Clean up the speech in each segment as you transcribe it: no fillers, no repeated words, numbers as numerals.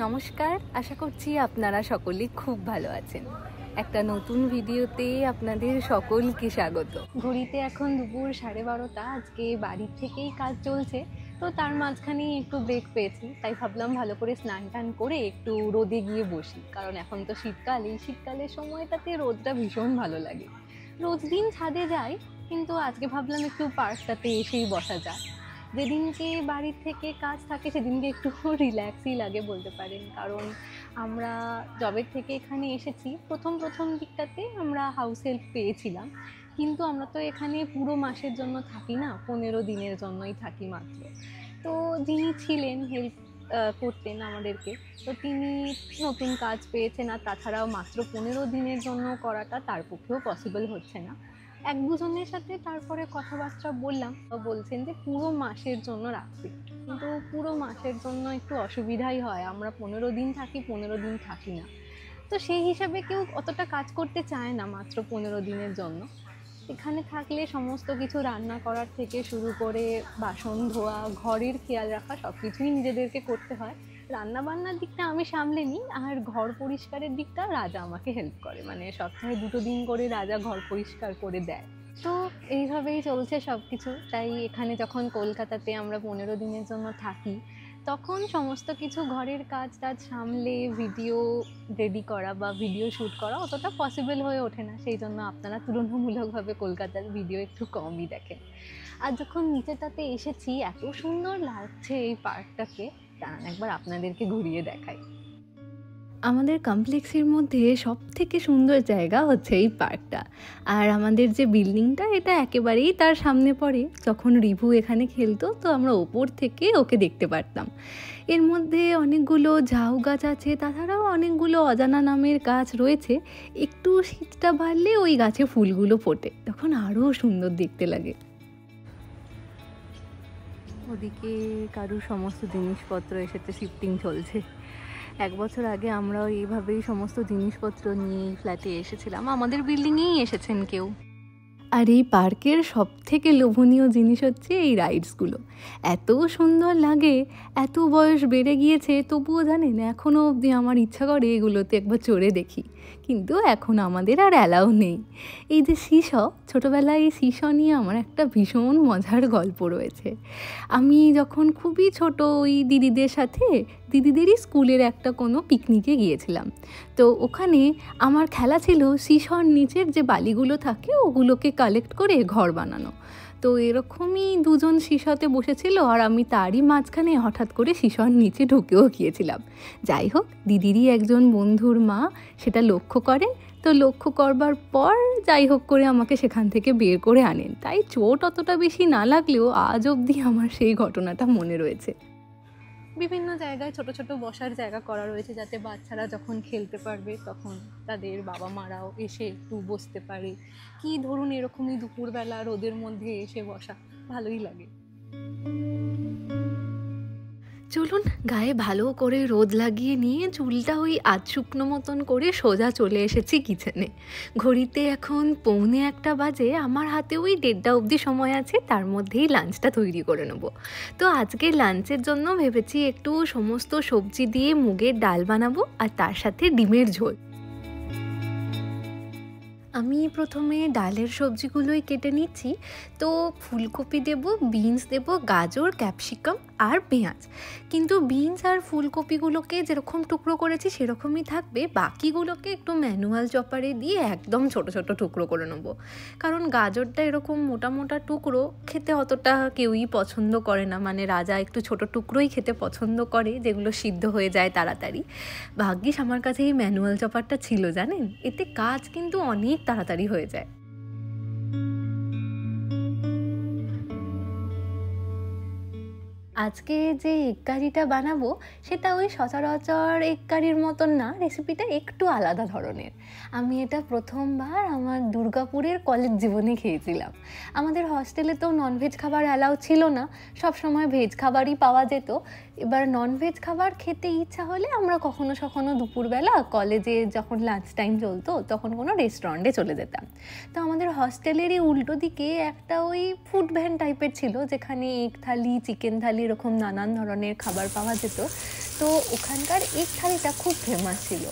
নমস্কার, আশা করছি আপনারা সকলে খুব ভালো আছেন। একটা নতুন ভিডিওতে আপনাদের সকলকে স্বাগত। ঘড়িতে এখন দুপুর 12:30। আজকে বাড়ির থেকেই কাজ চলছে, তো তার মাঝখানেই একটু ব্রেক পেয়েছি, তাই ভাবলাম ভালো করে স্নান টান করে একটু রোদে গিয়ে বসি। কারণ এখন তো শীতকাল, এই শীতকালের সময়টাতে রোদটা ভীষণ ভালো লাগে। রোজ দিন ছাদে যাই, কিন্তু আজকে ভাবলাম একটু পার্কটাতে এসেই বসা যায়। যেদিনকে বাড়ির থেকে কাজ থাকে সেদিনকে একটু রিল্যাক্সই লাগে বলতে পারেন। কারণ আমরা জবের থেকে এখানে এসেছি, প্রথম দিকটাতে আমরা হাউস হেল্প পেয়েছিলাম, কিন্তু আমরা তো এখানে পুরো মাসের জন্য থাকি না, 15 দিনের জন্যই থাকি মাত্র। তো যিনি ছিলেন হেল্প করতেন আমাদেরকে, তো তিনি নতুন কাজ পেয়েছেন, আর তাছাড়াও মাত্র 15 দিনের জন্য করাটা তার পক্ষেও পসিবল হচ্ছে না। এক দুজনের সাথে তারপরে কথাবার্তা বললাম, বলছেন যে পুরো মাসের জন্য রাখবি, কিন্তু পুরো মাসের জন্য একটু অসুবিধাই হয়। আমরা 15 দিন থাকি, 15 দিন থাকি না, তো সেই হিসাবে কেউ অতটা কাজ করতে চায় না মাত্র 15 দিনের জন্য। এখানে থাকলে সমস্ত কিছু রান্না করার থেকে শুরু করে বাসন ধোয়া, ঘরের খেয়াল রাখা, সব কিছুই নিজেদেরকে করতে হয়। রান্না বান্নার দিকটা আমি সামলে নিই, আর ঘর পরিষ্কারের দিকটা রাজা আমাকে হেল্প করে, মানে সপ্তাহে 2 দিন করে রাজা ঘর পরিষ্কার করে দেয়। তো এইভাবেই চলছে সব কিছু। তাই এখানে যখন কলকাতাতে আমরা 15 দিনের জন্য থাকি, তখন সমস্ত কিছু ঘরের কাজ টাজ সামলে ভিডিও রেডি করা বা ভিডিও শ্যুট করা অতটা পসিবল হয়ে ওঠে না। সেই জন্য আপনারা তুলনামূলকভাবে কলকাতার ভিডিও একটু কমই দেখেন। আর যখন নিচেটাতে এসেছি, এত সুন্দর লাগছে এই পার্কটাকে, দাঁড়ান একবার আপনাদেরকে ঘুরিয়ে দেখাই। আমাদের কমপ্লেক্সের মধ্যে সবথেকে সুন্দর জায়গা হচ্ছে এই পার্কটা। আর আমাদের যে বিল্ডিংটা, এটা একেবারেই তার সামনে পড়ে। যখন রিভু এখানে খেলতো, তো আমরা ওপর থেকে ওকে দেখতে পারতাম। এর মধ্যে অনেকগুলো ঝাউ গাছ আছে, তাছাড়াও অনেকগুলো অজানা নামের গাছ রয়েছে। একটু শীতটা বাড়লে ওই গাছে ফুলগুলো ফোটে, তখন আরও সুন্দর দেখতে লাগে। ওদিকে কারুর সমস্ত জিনিসপত্র এসেছে, শিফটিং চলছে। 1 বছর আগে আমরাও এইভাবেই সমস্ত জিনিসপত্র নিয়ে ফ্ল্যাটে এসেছিলাম, আমাদের বিল্ডিংয়েই এসেছেন কেউ। আর এই পার্কের সবথেকে লোভনীয় জিনিস হচ্ছে এই রাইডসগুলো। এত সুন্দর লাগে, এত বয়স বেড়ে গিয়েছে তবুও জানেন এখনও অবধি আমার ইচ্ছা করে এগুলোতে একবার চড়ে দেখি, কিন্তু এখন আমাদের আর অ্যালাউ নেই। এই যে সিস, ছোটোবেলায় এই সিস নিয়ে আমার একটা ভীষণ মজার গল্প রয়েছে। আমি যখন খুবই ছোট, ওই দিদিদেরই স্কুলের একটা কোনো পিকনিকে গিয়েছিলাম। তো ওখানে আমার খেলা ছিল সিসর নিচের যে বালিগুলো থাকে ওগুলোকে কালেক্ট করে ঘর বানানো। তো এরকমই দুজন সিসতে বসেছিল, আর আমি তারই মাঝখানে হঠাৎ করে সিসর নিচে ঢুকেও গিয়েছিলাম। যাই হোক, দিদিরই একজন বন্ধুর মা সেটা লক্ষ্য করেন, তো লক্ষ্য করবার পর যাই হোক করে আমাকে সেখান থেকে বের করে আনেন। তাই চোট অতটা বেশি না লাগলেও আজ অবধি আমার সেই ঘটনাটা মনে রয়েছে। বিভিন্ন জায়গায় ছোট ছোট বসার জায়গা করা রয়েছে, যাতে বাচ্চারা যখন খেলতে পারবে তখন তাদের বাবা মারাও এসে একটু বসতে পারে। কি ধরুন, এরকমই দুপুরবেলা রোদের মধ্যে এসে বসা ভালোই লাগে। চলুন, গায়ে ভালো করে রোদ লাগিয়ে নিয়ে চুলটা ওই আধ শুকনো মতন করে সোজা চলে এসেছি কিচেনে। ঘড়িতে এখন 1:45 বাজে, আমার হাতে ওই 1:30 অবধি সময় আছে, তার মধ্যেই লাঞ্চটা তৈরি করে নেব। তো আজকে লাঞ্চের জন্য ভেবেছি একটু সমস্ত সবজি দিয়ে মুগের ডাল বানাবো, আর তার সাথে ডিমের ঝোল। আমি প্রথমে ডালের সবজিগুলোই কেটে নিচ্ছি। তো ফুলকপি দেব, বিনস দেব, গাজর, ক্যাপসিকাম আর পেঁয়াজ। কিন্তু বিনস আর ফুলকপিগুলোকে যেরকম টুকরো করেছি সেরকমই থাকবে, বাকিগুলোকে একটু ম্যানুয়াল চপারে দিয়ে একদম ছোট ছোট টুকরো করে নেব। কারণ গাজরটা এরকম মোটা মোটা টুকরো খেতে অতটা কেউই পছন্দ করে না, মানে রাজা একটু ছোট টুকরোই খেতে পছন্দ করে, যেগুলো সিদ্ধ হয়ে যায় তাড়াতাড়ি। ভাগ্যিস আমার কাছে এই ম্যানুয়াল চপারটা ছিল, জানেন, এতে কাজ কিন্তু অনেক তাড়াতাড়ি হয়ে যায়। আজকে যে এগ কারিটা বানাবো সেটা ওই সচরাচর এগ কারির মতন না, রেসিপিটা একটু আলাদা ধরনের। আমি এটা প্রথমবার আমার দুর্গাপুরের কলেজ জীবনে খেয়েছিলাম। আমাদের হস্টেলে তো ননভেজ খাবার অ্যালাউ ছিল না, সব সময় ভেজ খাবারই পাওয়া যেত। এবার ননভেজ খাবার খেতে ইচ্ছা হলে আমরা কখনো কখনো দুপুরবেলা কলেজে যখন লাঞ্চ টাইম চলতো তখন কোনো রেস্টুরেন্টে চলে যেতাম। তো আমাদের হস্টেলেরই উল্টো দিকে একটা ওই ফুড ভ্যান টাইপের ছিল, যেখানে এগ থালি, চিকেন থালি, এরকম নানান ধরনের খাবার পাওয়া যেত। তো ওখানকার এগ থালিটা খুব ফেমাস ছিল।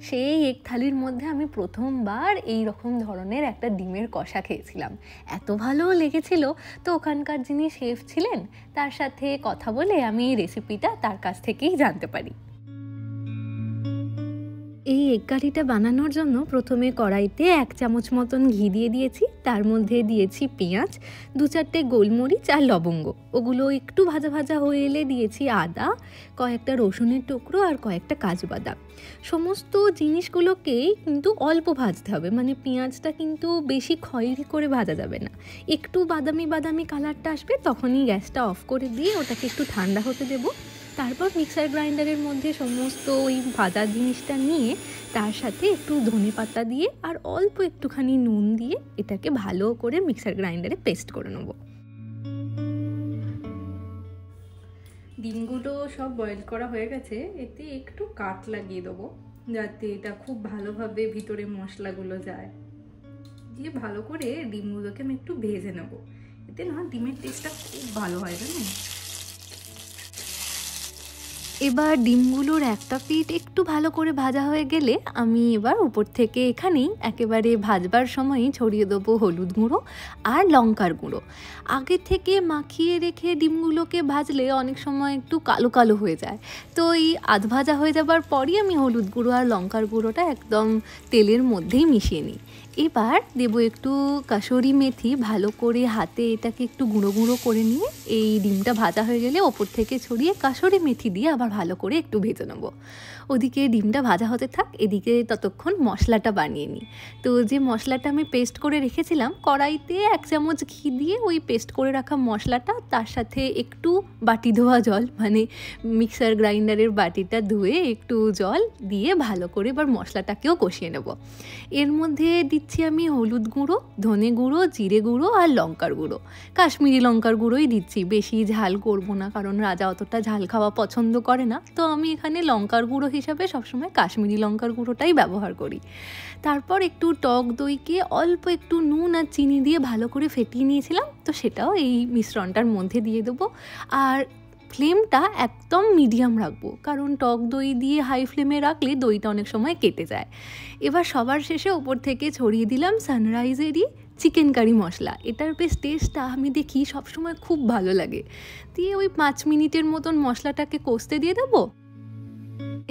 সেই এগ থালির মধ্যে আমি প্রথমবার এই রকম ধরনের একটা ডিমের কষা খেয়েছিলাম, এত ভালো লেগেছিল। তো ওখানকার যিনি শেফ ছিলেন তার সাথে কথা বলে আমি এই রেসিপিটা তার কাছ থেকেই জানতে পারি। এই এগ কারিটা বানানোর জন্য প্রথমে কড়াইতে 1 চামচ মতন ঘি দিয়ে দিয়েছি, তার মধ্যে দিয়েছি পেঁয়াজ, 2-4টে গোলমরিচ আর লবঙ্গ। ওগুলো একটু ভাজা ভাজা হয়ে এলে দিয়েছি আদা, কয়েকটা রসুনের টুকরো আর কয়েকটা কাজু বাদাম। সমস্ত জিনিসগুলোকেই কিন্তু অল্প ভাজতে হবে, মানে পেঁয়াজটা কিন্তু বেশি খয়েরি করে ভাজা যাবে না। একটু বাদামি বাদামি কালারটা আসবে তখনই গ্যাসটা অফ করে দিয়ে ওটাকে একটু ঠান্ডা হতে দেবো। তারপর মিক্সার গ্রাইন্ডারের মধ্যে সমস্ত ওই ভাজা জিনিসটা নিয়ে তার সাথে একটু ধনেপাতা দিয়ে আর অল্প একটুখানি নুন দিয়ে এটাকে ভালো করে মিক্সার গ্রাইন্ডারে পেস্ট করে নেব। ডিমগুলো সব বয়েল করা হয়ে গেছে, এতে একটু কাট লাগিয়ে দেবো যাতে এটা খুব ভালোভাবে ভিতরে মশলাগুলো যায়। দিয়ে ভালো করে ডিমগুলোকে আমি একটু ভেজে নেব, এতে না ডিমের টেস্টটা খুব ভালো হয় জানেন। এবার ডিমগুলোর একটা পিঠ একটু ভালো করে ভাজা হয়ে গেলে আমি এবার উপর থেকে এখানেই একেবারে ভাজবার সময়ই ছড়িয়ে দেবো হলুদ গুঁড়ো আর লঙ্কার গুঁড়ো। আগে থেকে মাখিয়ে রেখে ডিমগুলোকে ভাজলে অনেক সময় একটু কালো কালো হয়ে যায়, তো এই আধ ভাজা হয়ে যাবার পরই আমি হলুদ গুঁড়ো আর লঙ্কার গুঁড়োটা একদম তেলের মধ্যেই মিশিয়ে নিই। এবার দেবো একটু কাসুরি মেথি, ভালো করে হাতে এটাকে একটু গুঁড়ো গুঁড়ো করে নিয়ে এই ডিমটা ভাজা হয়ে গেলে ওপর থেকে ছড়িয়ে কাসুরি মেথি দিয়ে আবার ভালো করে একটু ভেজে নেবো। ওদিকে ডিমটা ভাজা হতে থাক, এদিকে ততক্ষণ মশলাটা বানিয়ে নিই। তো যে মশলাটা আমি পেস্ট করে রেখেছিলাম, কড়াইতে 1 চামচ ঘি দিয়ে ওই পেস্ট করে রাখা মশলাটা, তার সাথে একটু বাটি ধোয়া জল, মানে মিক্সার গ্রাইন্ডারের বাটিটা ধুয়ে একটু জল দিয়ে ভালো করে এবার মশলাটাকেও কষিয়ে নেব। এর মধ্যে দিচ্ছি আমি হলুদ গুঁড়ো, ধনে গুঁড়ো, জিরে গুঁড়ো আর লঙ্কার গুঁড়ো। কাশ্মীরি লঙ্কার গুঁড়োই দিচ্ছি, বেশি ঝাল করব না কারণ রাজা অতটা ঝাল খাওয়া পছন্দ করে না, তো আমি এখানে লঙ্কার গুঁড়ো হিসাবে সবসময় কাশ্মীরি লঙ্কার গুঁড়োটাই ব্যবহার করি। তারপর একটু টক দইকে অল্প একটু নুন আর চিনি দিয়ে ভালো করে ফেটিয়ে নিয়েছিলাম, তো সেটাও এই মিশ্রণটার মধ্যে দিয়ে দেবো। আর ফ্লেমটা একদম মিডিয়াম রাখবো, কারণ টক দই দিয়ে হাই ফ্লেমে রাখলে দইটা অনেক সময় কেটে যায়। এবার সবার শেষে ওপর থেকে ছড়িয়ে দিলাম সানরাইজেরই চিকেন কারি মশলা। এটার বেশ টেস্টটা আমি দেখি সবসময় খুব ভালো লাগে। দিয়ে ওই 5 মিনিটের মতন মশলাটাকে কষতে দিয়ে দেবো।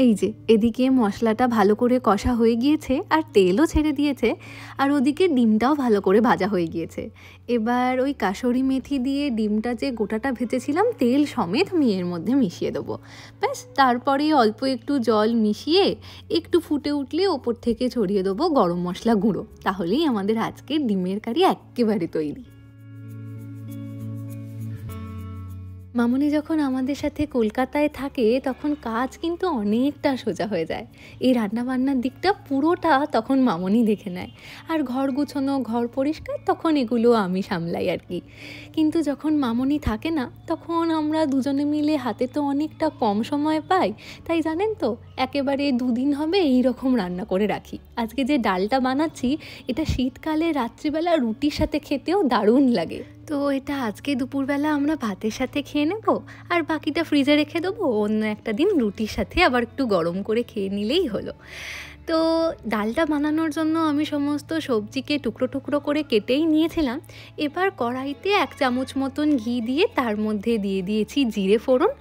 এই যে এদিকে মশলাটা ভালো করে কষা হয়ে গিয়েছে আর তেলও ছেড়ে দিয়েছে, আর ওদিকে ডিমটাও ভালো করে ভাজা হয়ে গিয়েছে। এবার ওই কাসুরি মেথি দিয়ে ডিমটা যে গোটাটা ভেজেছিলাম তেল সমেত আমি এর মধ্যে মিশিয়ে দেবো। ব্যাস, তারপরে অল্প একটু জল মিশিয়ে একটু ফুটে উঠলে ওপর থেকে ছড়িয়ে দেবো গরম মশলা গুঁড়ো। তাহলেই আমাদের আজকের ডিমের কারি একেবারে তৈরি। মামনি যখন আমাদের সাথে কলকাতায় থাকে তখন কাজ কিন্তু অনেকটা সোজা হয়ে যায়। এই রান্নাবান্নার দিকটা পুরোটা তখন মামনি দেখে নেয়, আর ঘর গুছানো, ঘর পরিষ্কার তখন এগুলো আমি সামলাই আর কি। কিন্তু যখন মামনি থাকে না তখন আমরা দুজনে মিলে হাতে তো অনেকটা কম সময় পাই, তাই জানেন তো একেবারে 2 দিন হবে এই রকম রান্না করে রাখি। আজকে যে ডালটা বানাচ্ছি এটা শীতকালে রাত্রিবেলা রুটির সাথে খেতেও দারুণ লাগে। তো এটা আজকে দুপুরবেলা আমরা ভাতের সাথে খেয়ে নেব, আর বাকিটা ফ্রিজে রেখে দেবো, অন্য একটা দিন রুটির সাথে আবার একটু গরম করে খেয়ে নিলেই হলো। তো ডালটা বানানোর জন্য আমি সমস্ত সবজিকে টুকরো টুকরো করে কেটেই নিয়েছিলাম। এবার কড়াইতে 1 চামচ মতন ঘি দিয়ে তার মধ্যে দিয়ে দিয়েছি জিরে ফোড়ন,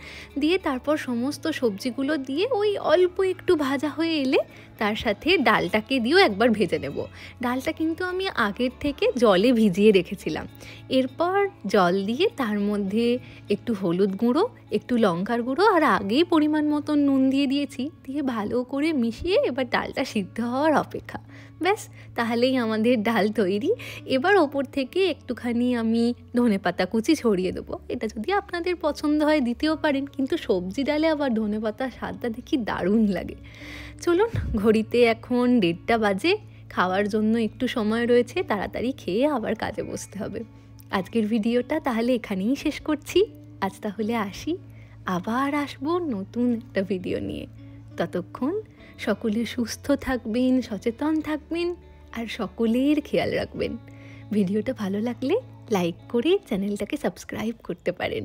দিয়ে তারপর সমস্ত সবজিগুলো দিয়ে ওই অল্প একটু ভাজা হয়ে এলে তার সাথে ডালটাকে দিয়েও একবার ভেজে নেব। ডালটা কিন্তু আমি আগের থেকে জলে ভিজিয়ে রেখেছিলাম। এরপর জল দিয়ে তার মধ্যে একটু হলুদ গুঁড়ো, একটু লঙ্কার গুঁড়ো আর আগেই পরিমাণ মতন নুন দিয়ে দিয়েছি, দিয়ে ভালো করে মিশিয়ে এবার ডালটা সিদ্ধ হওয়ার অপেক্ষা। ব্যাস, তাহলেই আমাদের ডাল তৈরি। এবার ওপর থেকে একটুখানি আমি ধনেপাতা কুচি ছড়িয়ে দেবো। এটা যদি আপনাদের পছন্দ হয় দিতেও পারেন, কিন্তু সবজি ডালে আবার ধনেপাতার স্বাদটা দেখি দারুণ লাগে। চলুন, ঘড়িতে এখন 1:30 বাজে, খাওয়ার জন্য একটু সময় রয়েছে, তাড়াতাড়ি খেয়ে আবার কাজে বসতে হবে। আজকের ভিডিওটা তাহলে এখানেই শেষ করছি। আজ তাহলে আসি, আবার আসবো নতুন একটা ভিডিও নিয়ে। ততক্ষণ সকলে সুস্থ থাকবেন, সচেতন থাকবেন আর সকলের খেয়াল রাখবেন। ভিডিওটা ভালো লাগলে লাইক করে চ্যানেলটাকে সাবস্ক্রাইব করতে পারেন।